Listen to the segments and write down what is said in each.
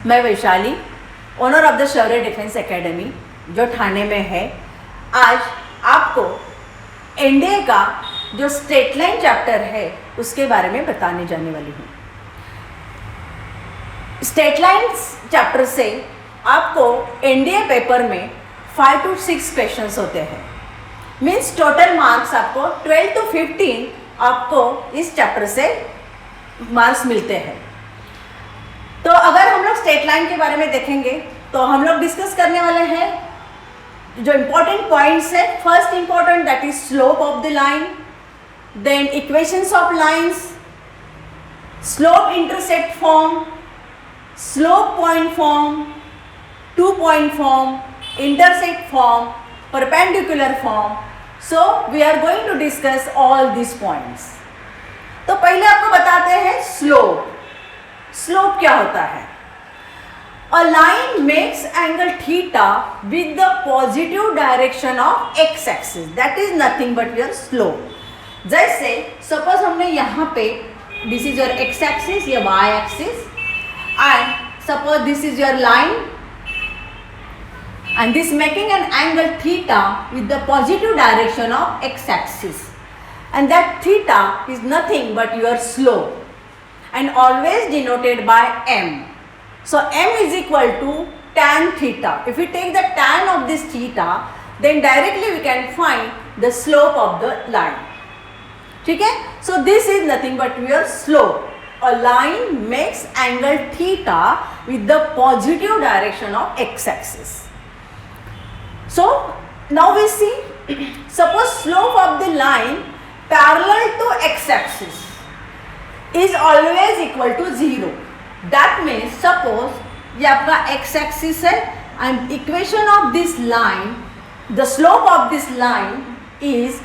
मैं Vaishali, owner of the Shaurya defence academy जो ठाणे में है, आज आपको एनडीए का जो स्टेट लाइन चैप्टर है उसके बारे में बताने जाने वाली हूँ। स्टेट लाइन चैप्टर से आपको एनडीए पेपर में 5 to 6 क्वेश्चंस होते हैं। मीन्स टोटल मार्क्स आपको 12 to 15 आपको इस चैप्टर से मार्क्स मिलते हैं। तो अगर हम लोग स्टेट लाइन के बारे में देखेंगे तो हम लोग डिस्कस करने वाले हैं जो इम्पोर्टेंट पॉइंट्स है। First important that is slope of the line, then equations of lines, slope intercept form, slope point form, 2 point form, intersect form, perpendicular form. So we are going to discuss all these points. तो पहले आपको बताते हैं slope. Slope क्या होता है? A line makes angle theta with the positive direction of x axis. That is nothing but your slope. जैसे suppose हमने यहाँ पे this is your x axis, ये y axis, and suppose this is your line, and this making an angle theta with the positive direction of x axis, and that theta is nothing but your slope and always denoted by m. So m is equal to tan theta. If we take the tan of this theta, then directly we can find the slope of the line. ठीक है? So this is nothing but your slope. A line makes angle theta with the positive direction of x axis. So now we see, suppose slope of the line parallel to x axis is always equal to 0. That means suppose ये आपका x axis है and equation of this line, the slope of this line is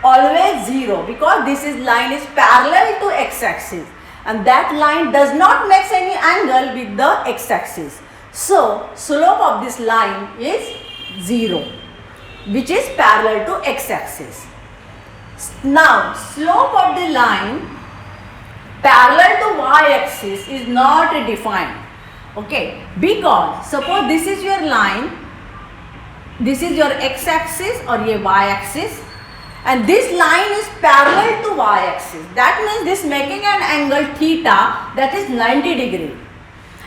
always 0 because this is line is parallel to x axis and that line does not make any angle with the x axis. So slope of this line is 0, which is parallel to x axis. Now slope of the line parallel to y axis is not defined, okay, because suppose this is your line, this is your x axis or ये y axis, and this line is parallel to y axis. That means this making an angle theta that is 90 degree,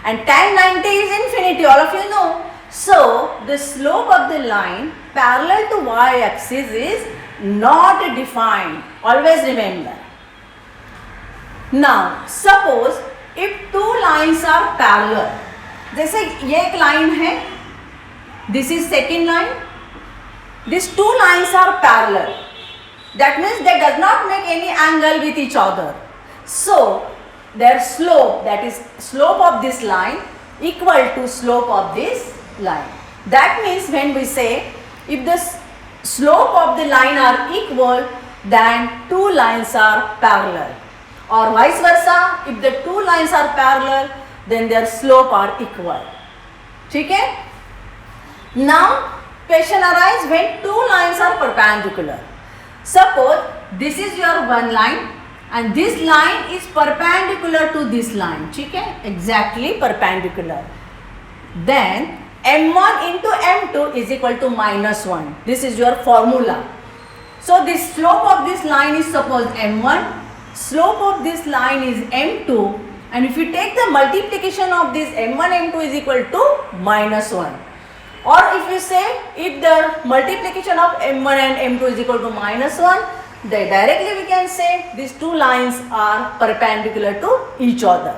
and tan 90 is infinity, all of you know. So the slope of the line parallel to y axis is not defined, always remember. Now suppose if two lines are parallel, जैसे ये एक line है, this is second line, these two lines are parallel, that means they does not make any angle with each other. So their slope, that is slope of this line, equal to slope of this line. That means when we say if the slope of the line are equal, then two lines are parallel, or vice versa, if the two lines are parallel then their slope are equal. ठीक है? Now question arise when two lines are perpendicular. Suppose this is your one line and this line is perpendicular to this line. ठीक है? Exactly perpendicular. Then m1 into m2 is equal to -1. This is your formula. So the slope of this line is suppose m1, slope of this line is m2, and if you take the multiplication of this m1 m2 is equal to -1, or if you say if the multiplication of m1 and m2 is equal to -1, then directly we can say these two lines are perpendicular to each other.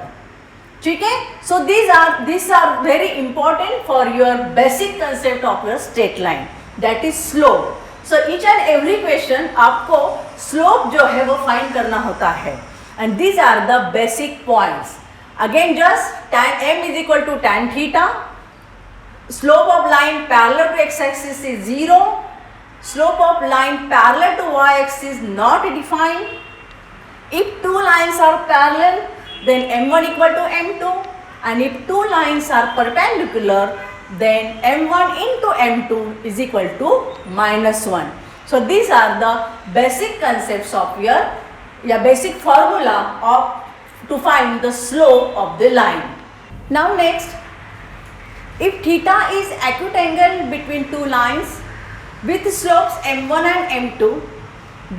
ठीक है? So these are very important for your basic concept of your straight line, that is slope. So each and every question आपको slope जो है वो find करना होता है, and these are the basic points. Again just tan m is equal to tan theta, slope of line parallel to x axis is 0, slope of line parallel to y axis not defined. If two lines are parallel, then m1 equal to m2, and if two lines are perpendicular, then m1 into m2 is equal to -1. So these are the basic concepts of your basic formula of to find the slope of the line. Now next if theta is acute angle between two lines with slopes m1 and m2,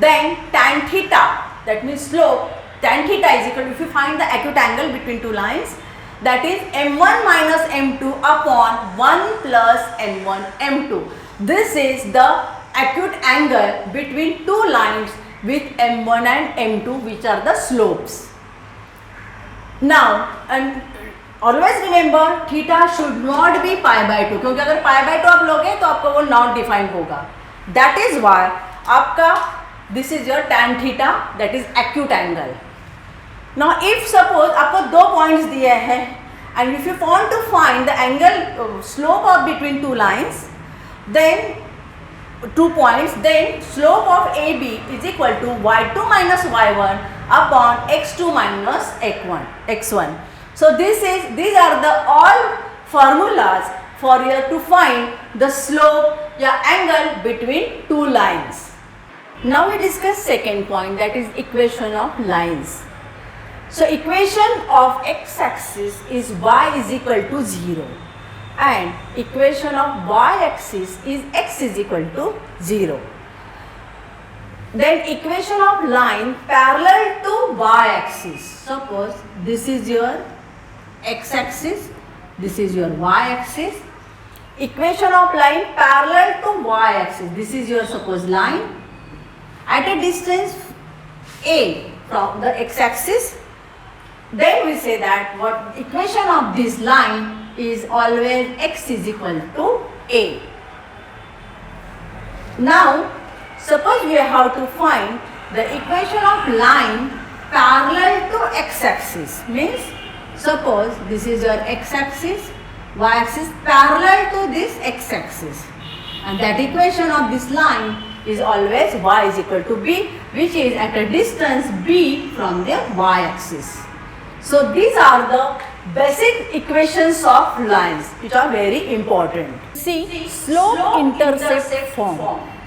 then tan theta, that means slope tan theta is equal to, if you find the acute angle between two lines, that is m1 minus m2 upon 1 plus m1 m2. This is the acute angle between two lines with m1 and m2, which are the slopes. Now, and always remember theta should not be pi by 2, क्योंकि अगर pi by 2 आप लोगे तो आपका वो not defined होगा. That is why आपका this is your tan theta, that is acute angle. Now if suppose आपको दो पॉइंट्स दिए हैं and if you want to find the angle slope of between two lines, then 2 points, then slope of AB is equal to y2 minus y1 upon x2 minus x1. So these are the all formulas for you to find the slope या angle between two lines. Now we discuss second point, that is equation of lines. So equation of x-axis is y is equal to 0 and equation of y-axis is x is equal to 0. Then equation of line parallel to y-axis. Suppose this is your x-axis, this is your y-axis. Equation of line parallel to y-axis. This is your suppose line at a distance a from the x-axis. Then we say that what equation of this line is always x is equal to a. Now suppose we have to find the equation of line parallel to x-axis, means suppose this is your x-axis, y-axis parallel to this x-axis, and that equation of this line is always y is equal to b, which is at a distance b from the y-axis. So these are the basic equations of lines which are very important. See, slope intercept form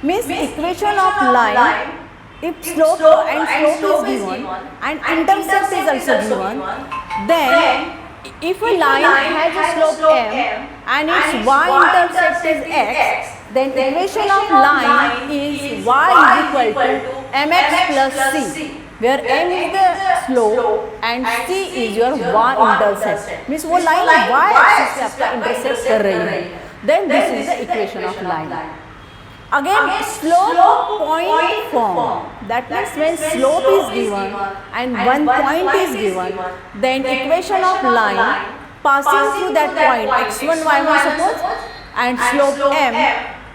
means equation of line, if slope and slope is given and intercept is also given, then if a line has a slope m and its y-intercept is x, then equation of line is y is equal to mx plus c, where m is the slope and c is your y-intercept. Means वो line y-axis से आपका intercept कर रही है. Then this is the equation of line. Again slope point form, that means when slope is given and one point is given, then equation of line passing through that point x1 y1 suppose, and slope m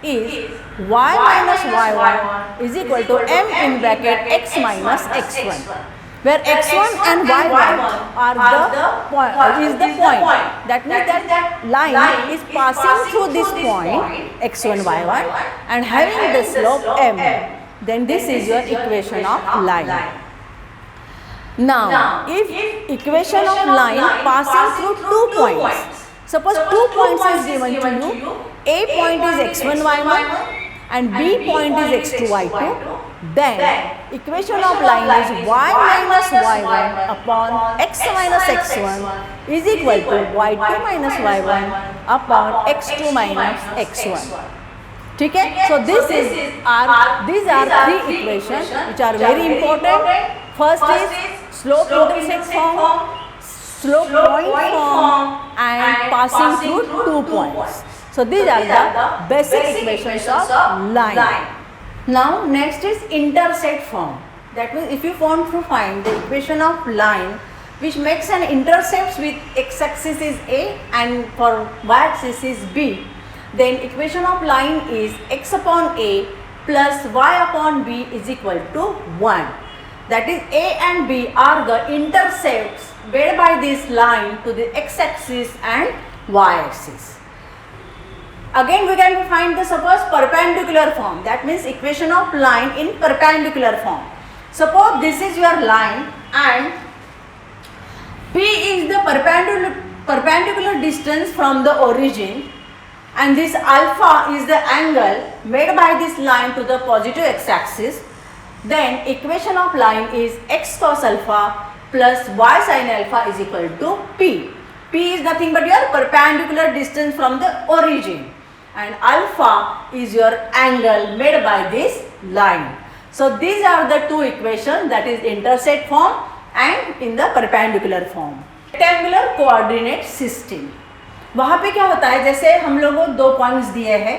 is y minus y1 is equal to m in bracket x minus x1, where x1 and y1 are the point. That means that line is passing through this point x1 y1 and having the slope m. Then this is your equation of line. Now if equation of line passing through 2 points, suppose 2 points is given to you, a point is x1 y1 and b point is x2 y2, then equation of line is y minus y1 upon x minus x1 is equal to y2 minus y1 upon x2 minus x1. ठीक है? So these are three equations which are very important. First is slope intercept form, slope point form, and passing through 2 points. So these are the basic equations of line. Now next is intercept form. That means if you want to find the equation of line which makes an intercept with x-axis is a and for y-axis is b, then equation of line is x upon a plus y upon b is equal to 1. That is a and b are the intercepts made by this line to the x-axis and y-axis. Again we can find the suppose perpendicular form, that means equation of line in perpendicular form. Suppose this is your line and P is the perpendicular distance from the origin and this alpha is the angle made by this line to the positive x-axis. Then equation of line is x cos alpha plus y sin alpha is equal to P. P is nothing but your perpendicular distance from the origin, and alpha is your angle made by this line. So these are the two equations, that is intercept form and in the perpendicular form. Rectangular coordinate system, वहाँ पे क्या होता है, जैसे हम लोगों को दो पॉइंट्स दिए हैं,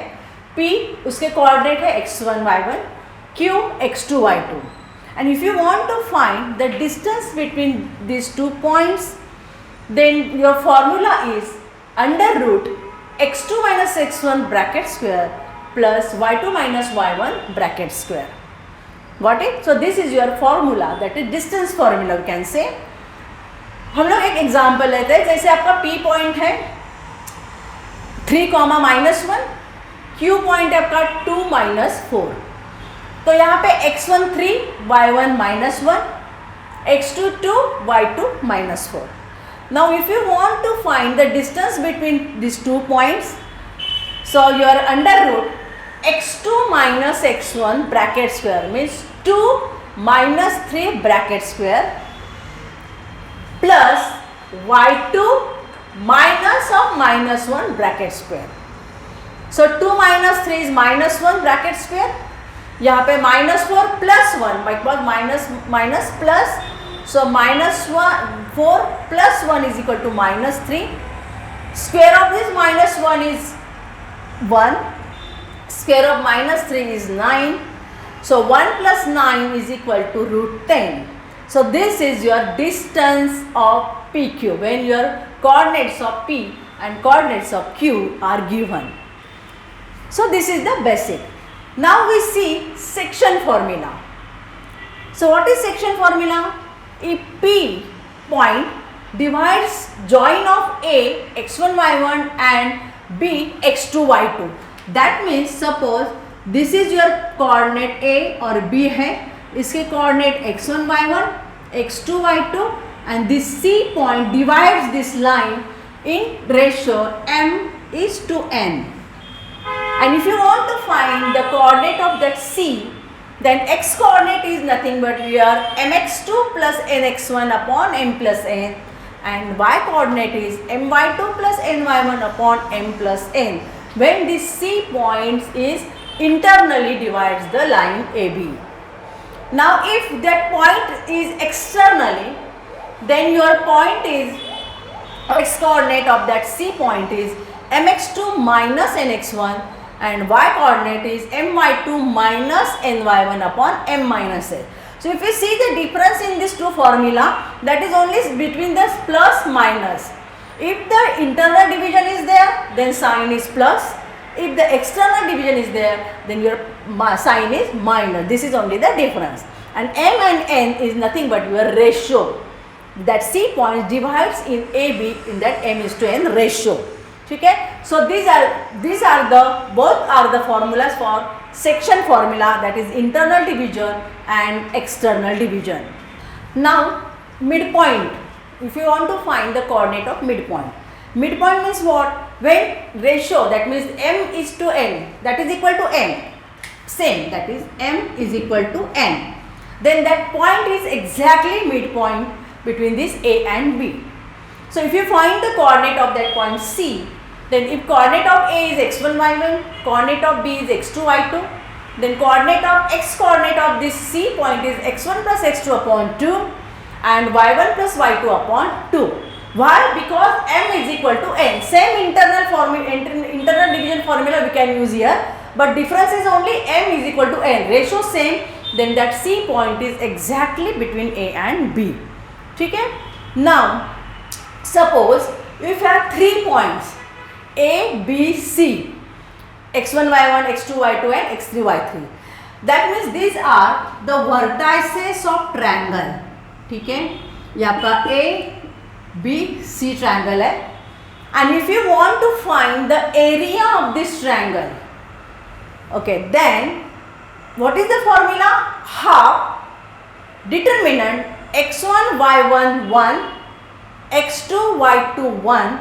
P उसके कोऑर्डिनेट है x1 y1, Q x2 y2, and if you want to find the distance between these 2 points, then your formula is under root x2 minus x1 bracket square plus y2 minus y1 bracket square. Got it? So this is your formula, that is distance formula we can say. हम लोग एक example लेते हैं, जैसे आपका P point है 3, -1, Q point है आपका 2, -4. तो यहाँ पे x1 3, y1 -1, x2 2, y2 -4. Now if you want to find the distance between these 2 points, so your under root x2 minus x1 bracket square means 2 minus 3 bracket square plus y2 minus of -1 bracket square. So 2 minus 3 is -1 bracket square. यहाँ पे -4 plus 1, because minus plus, so -4 plus 1 is equal to -3. Square of this -1 is 1. Square of -3 is 9. So 1 plus 9 is equal to √10. So this is your distance of PQ when your coordinates of P and coordinates of Q are given. So this is the basic. Now we see section formula. So what is section formula? If P point divides join of A x1 y1 and B x2 y2, that means suppose this is your coordinate A और B है, इसके coordinate x1 y1, x2 y2, and this C point divides this line in ratio m is to n. And if you want to find the coordinate of that C, then x coordinate is nothing but your mx2 plus nx1 upon m plus n, and y coordinate is my2 plus ny1 upon m plus n, when this C point is internally divides the line AB. Now if that point is externally, then your point is x coordinate of that C point is mx2 minus nx1, and y coordinate is my2 minus ny1 upon m minus n. So if you see the difference in these two formula, that is only between the plus minus. If the internal division is there, then sign is plus. If the external division is there, then your sign is minus. This is only the difference. And m and n is nothing but your ratio. That C point divides in AB in that m is to n ratio. Okay? So these are the both are the formulas for section formula, that is internal division and external division. Now midpoint, if you want to find the coordinate of midpoint, midpoint means what? When ratio, that means m is to n, that is equal to n, same, that is m is equal to n, then that point is exactly midpoint between this A and B. So if you find the coordinate of that point C, then if coordinate of A is x1 y1, coordinate of B is x2 y2, then coordinate of x coordinate of this C point is x1 plus x2 upon 2 and y1 plus y2 upon 2. Why? Because m is equal to n. Same internal division formula we can use here, but difference is only m is equal to n. Ratio same, then that C point is exactly between A and B. Okay? Now suppose if you have 3 points A, B, C, x1 y1, x2 y2 and x3 y3, that means these are the vertices of triangle. ठीक है, ये आपका A, B, C triangle है, and if you want to find the area of this triangle, okay, then what is the formula? Half determinant x1 y1 1, x2 y2 1,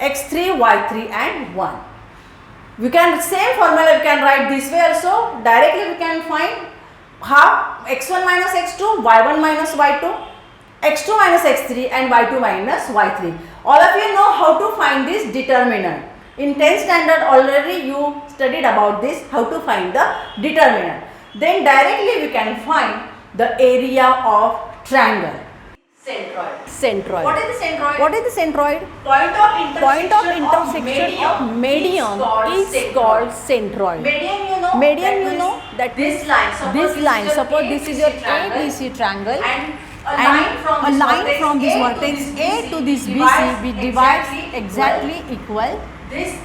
x3 y3 and 1. We can, same formula we can write this way also. Directly we can find half x1 minus x2, y1 minus y2, x2 minus x3 and y2 minus y3. All of you know how to find this determinant. In 10th standard already you studied about this, how to find the determinant. Then directly we can find the area of triangle. Centroid. Centroid. What is the centroid? What is the centroid? Point of intersection of median is called centroid. Median you know that this line. Suppose this is your ABC triangle and a line from this vertex A to this BC which divides exactly equal. This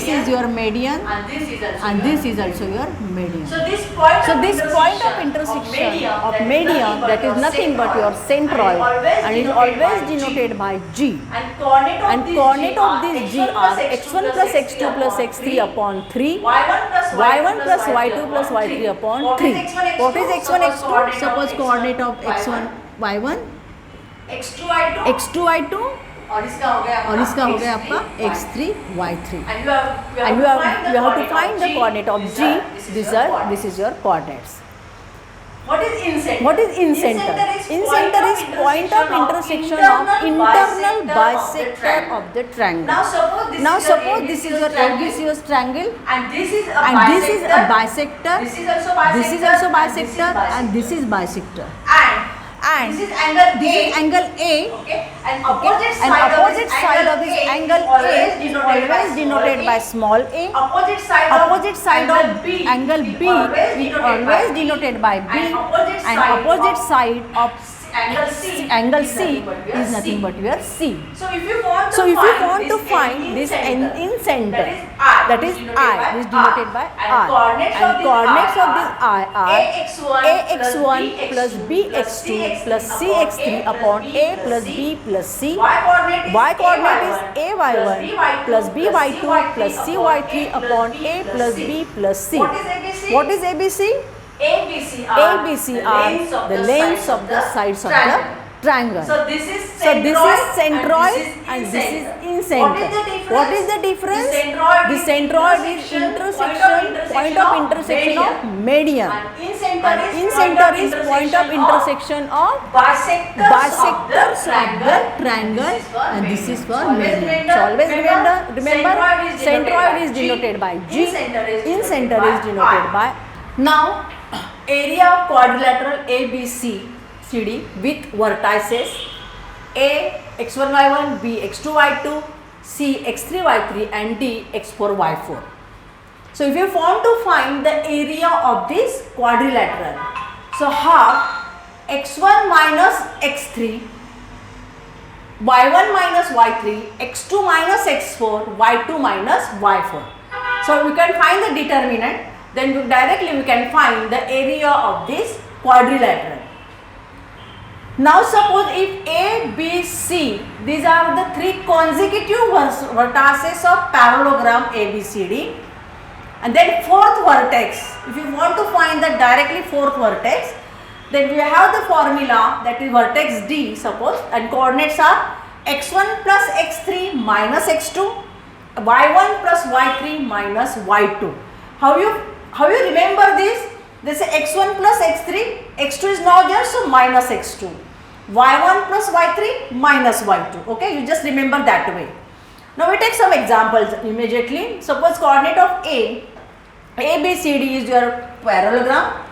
is your median and this is also your median. So this point of intersection of median, that is nothing but your centroid, and is always denoted by G. And coordinate of this G are x1 plus x2 plus x3 upon 3, y1 plus y2 plus y3 upon 3. What is x1 x2? Suppose coordinate of x1 y1, x2 y2 और इसका हो गया आपका x3 y3 and you have to find the coordinate of G. This is your coordinates. What is incenter? Incenter is point of intersection of internal bisector of the triangle. Now suppose this is your LBCS triangle and this is a bisector. This is also bisector and this is bisector. And this is angle A. Okay. And opposite side of this angle A is always denoted by small a. Opposite side of angle B is always denoted by B. And opposite side of angle C is nothing but your C. So if you want to find this incenter, that is I, is denoted by R, and coordinates of this I are ax1 plus bx2 plus cx3 upon a plus b plus c. Y coordinate is ay1 plus by2 plus cy3 upon a plus b plus c. What is ABC? ABC are the lengths of the sides of the triangle. So this is centroid and this is incenter. What is the difference? The centroid is point of intersection of median, and incenter is point of intersection of bisectors of the triangle, and this is for median. So always remember centroid is denoted by G, incenter is denoted by. Now area of quadrilateral ABCD with vertices A x1 y1, B x2 y2, C x3 y3 and D x4 y4. So if you want to find the area of this quadrilateral, so half x1 minus x3, y1 minus y3, x2 minus x4, y2 minus y4. So we can find the determinant. Then directly we can find the area of this quadrilateral. Now suppose if A, B, C, these are the three consecutive vertices of parallelogram ABCD, and then fourth vertex, if you want to find the directly fourth vertex, then we have the formula, that is vertex D suppose, and coordinates are x1 plus x3 minus x2, y1 plus y3 minus y2. How you remember this? They say x1 plus x3, x2 is not there, so minus x2. y1 plus y3 minus y2. Okay, you just remember that way. Now we take some examples immediately. Suppose coordinate of A, ABCD is your parallelogram.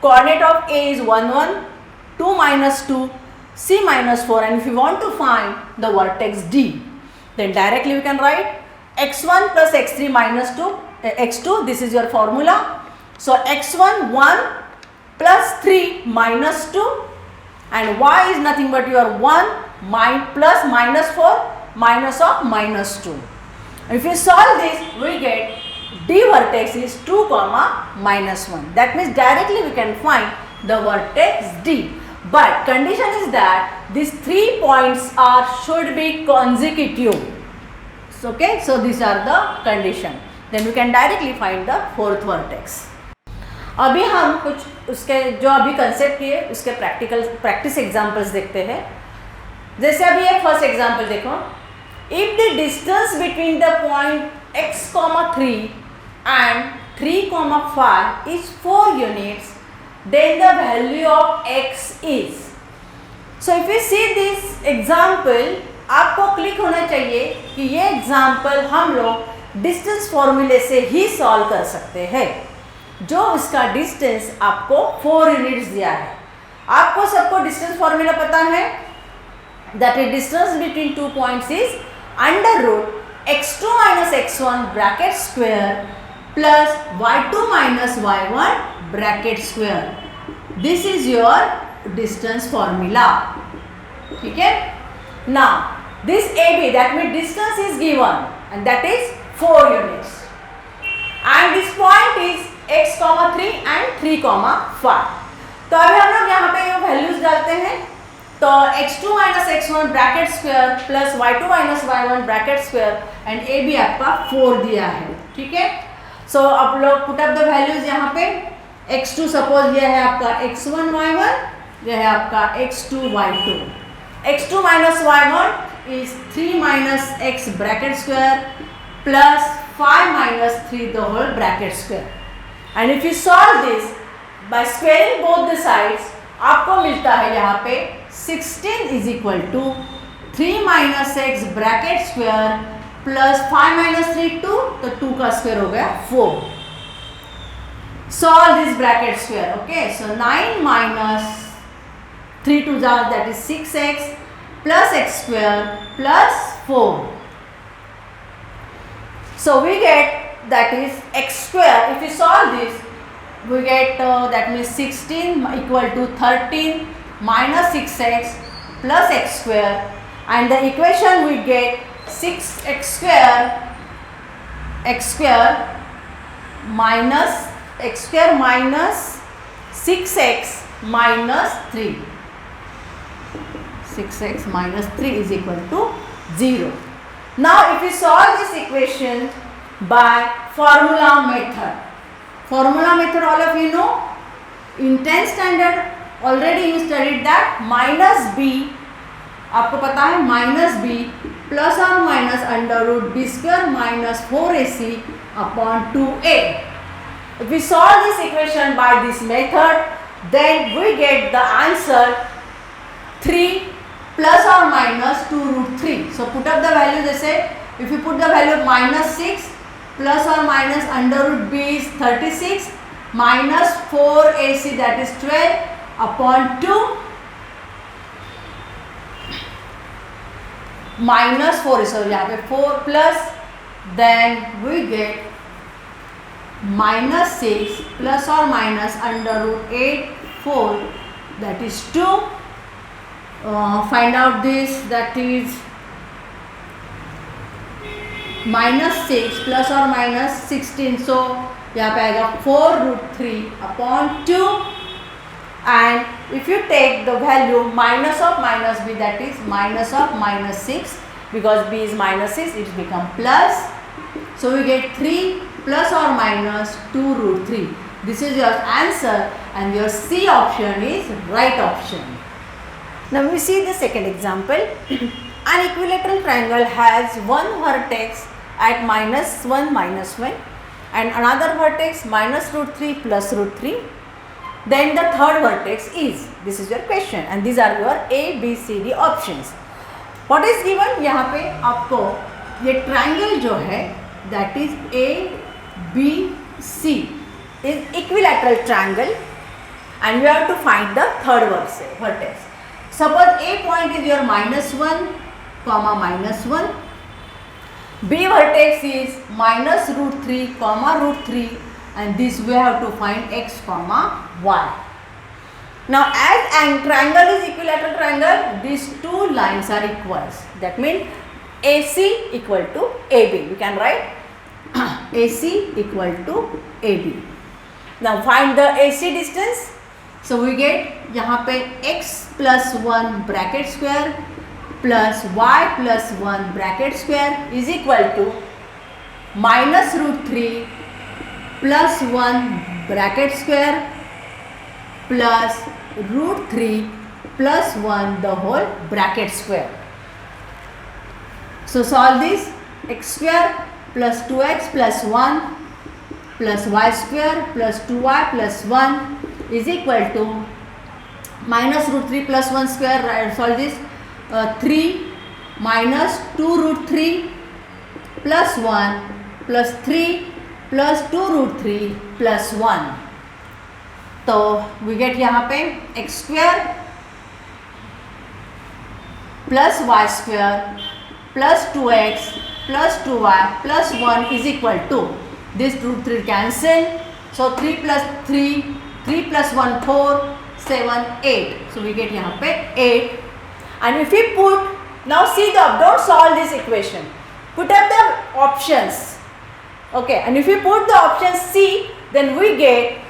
Coordinate of A is 1, 1, 2 minus 2, C minus 4, and if you want to find the vertex D, then directly we can write x1 plus x3 minus 2. x2, this is your formula. So x1 1 plus 3 minus 2 and y is nothing but your 1 plus minus 4 minus of minus 2. If you solve this, we get D vertex is 2 comma minus 1. That means directly we can find the vertex D. But condition is that these 3 points should be consecutive. Okay, so these are the condition. Then we can directly find the fourth vertex. अभी हम कुछ उसके जो अभी concept किए उसके practice examples देखते हैं. जैसे अभी ये फर्स्ट एग्जांपल देखो. If the distance between the point x, 3 and 3, 5 is 4 units, then the value of x is. So if you see this example, आपको क्लिक होना चाहिए कि ये एग्जाम्पल हम लोग डिस्टेंस फॉर्मूले से ही सॉल्व कर सकते हैं, जो इसका डिस्टेंस आपको 4 यूनिट्स दिया है। आपको सबको डिस्टेंस फॉर्मूला पता है, that is distance between 2 points is under root x2 minus x1 bracket square plus y2 minus y1 bracket square. This is your distance formula. ठीक है? Now this AB, that means distance is given and that is 4 units. And this point is x, 3 and 3, 5. तो अभी हम लोग यहाँ पे ये values डालते हैं। तो x2 minus x1 bracket square plus y2 minus y1 bracket square and a भी आपका 4 दिया है। ठीक है, सो आप लोग पुट अप द वैल्यूज यहाँ पे। x2 सपोज यह है आपका x1 y1, यह है आपका x2 y2। x2 minus y1 is 3 minus x bracket square plus 5 minus 3 the whole bracket square. And if you solve this by squaring both the sides, आपको मिलता है यहाँ पे 16 is equal to 3 minus x bracket square plus 5 minus 3 2, तो 2 का square हो गया 4. Solve this bracket square. Okay, so 9 minus 3 to that is 6x plus x square plus 4. So we get that is x square. If we solve this, we get that means 16 equal to 13 minus 6x plus x square, and the equation we get 6x square minus x square minus 6x minus 3. 6x minus 3 is equal to 0. Now if we solve this equation by formula method, all of you know, in 10th standard already you studied that minus b, आपको पता है minus b plus or minus under root b square minus 4ac upon 2a. If we solve this equation by this method, then we get the answer 3 plus or minus 2 root 3. So put up the value, जैसे if you put the value minus 6 plus or minus under root b is 36 minus 4ac that is 12 upon 2 minus 4, so यहाँ पे 4 plus, then we get minus 6 plus or minus under root 8 4 that is 2. Find out this, that is minus 6 plus or minus 16, so यहाँ पे आएगा 4 root 3 upon 2, and if you take the value minus of minus b, that is minus of minus 6, because b is minus 6, it become plus, so we get 3 plus or minus 2 root 3. This is your answer and your C option is right option. Now we see the second example. An equilateral triangle has one vertex at minus 1 minus 1 and another vertex minus root 3 plus root 3. Then the third vertex is, this is your question, and these are your A, B, C, D options. What is given? यहाँ पे आपको ये triangle जो है that is A, B, C is equilateral triangle and you have to find the third vertex. Suppose A point is your minus 1 comma minus 1, B vertex is minus root 3 comma root 3, and this we have to find x comma y. Now as a triangle is equilateral triangle, these two lines are equals. That means AC equal to AB. We can write AC equal to AB. Now find the AC distance. So we get यहाँ पे x plus 1 bracket square plus y plus 1 bracket square is equal to minus root 3 plus 1 bracket square plus root 3 plus 1 the whole bracket square. So solve this. X square plus 2x plus 1 plus y square plus 2y plus 1 is equal to minus root 3 plus 1 square, solve this. 3 minus 2 root 3 plus 1 plus 3 plus 2 root 3 plus 1. तो we get यहाँ पे x square plus y square plus 2x plus 2y plus 1 is equal to this root 3 cancel. So 3 plus 3 plus 1 4 7 8. So we get यहाँ पे 8. And if we put, now see the, don't solve this equation, put up the options. Okay, and if we put the option C, then we get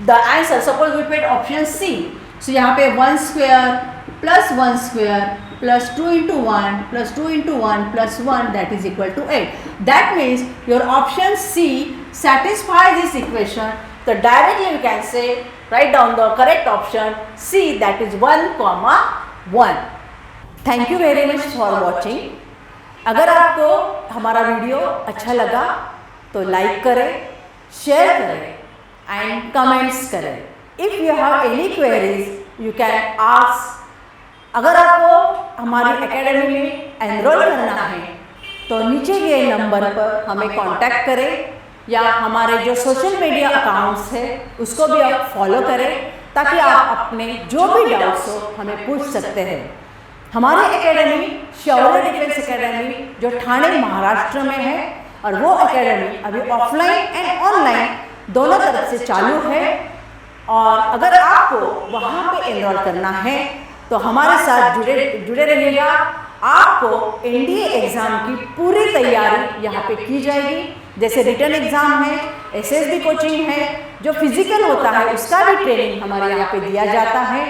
the answer. Suppose we put option C. So यहाँ पे 1 square plus 1 square plus 2 into 1 plus 2 into 1 plus 1, that is equal to 8. That means your option C satisfies this equation. So directly we can say, write down the correct option C, that is 1, 1. Thank you very much for watching. अगर आपको हमारा video अच्छा लगा तो like करें, share करें and comments करें. If you have any queries you can ask. अगर आपको हमारी एकेडमी में एनरोल करना है तो नीचे दिए नंबर पर हमें कांटेक्ट करें या हमारे जो सोशल मीडिया अकाउंट्स है उसको भी आप फॉलो करें ताकि आप अपने जो भी डाउट्स हो हमें पूछ सकते हैं. हमारी एकेडमी शौर्य डिफेंस एकेडमी जो ठाणे महाराष्ट्र में है, और वो एकेडमी अभी ऑफलाइन एंड ऑनलाइन दोनों तरफ से चालू है. और अगर आपको वहाँ पे एनरोल करना है तो हमारे साथ जुड़े रहिएगा. आपको एनडीए एग्ज़ाम की पूरी तैयारी यहाँ पे की जाएगी. जैसे रिटन एग्ज़ाम है, एसएसबी कोचिंग है, जो फिजिकल होता है उसका भी ट्रेनिंग हमारे यहाँ पे दिया जाता है.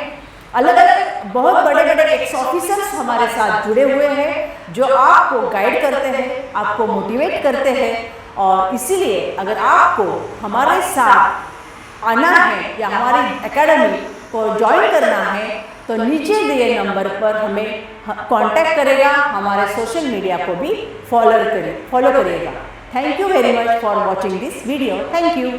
अलग अलग बहुत बड़े बड़े एक्स ऑफिसर्स हमारे साथ जुड़े हुए हैं जो आपको गाइड करते हैं, आपको मोटिवेट करते हैं. और इसीलिए अगर आपको हमारे साथ आना है या हमारी एकेडमी को ज्वाइन करना है तो नीचे दिए नंबर पर हमें कांटेक्ट करेगा, हमारे सोशल मीडिया को भी फॉलो करिएगा. Thank you very much for watching this video. Thank you.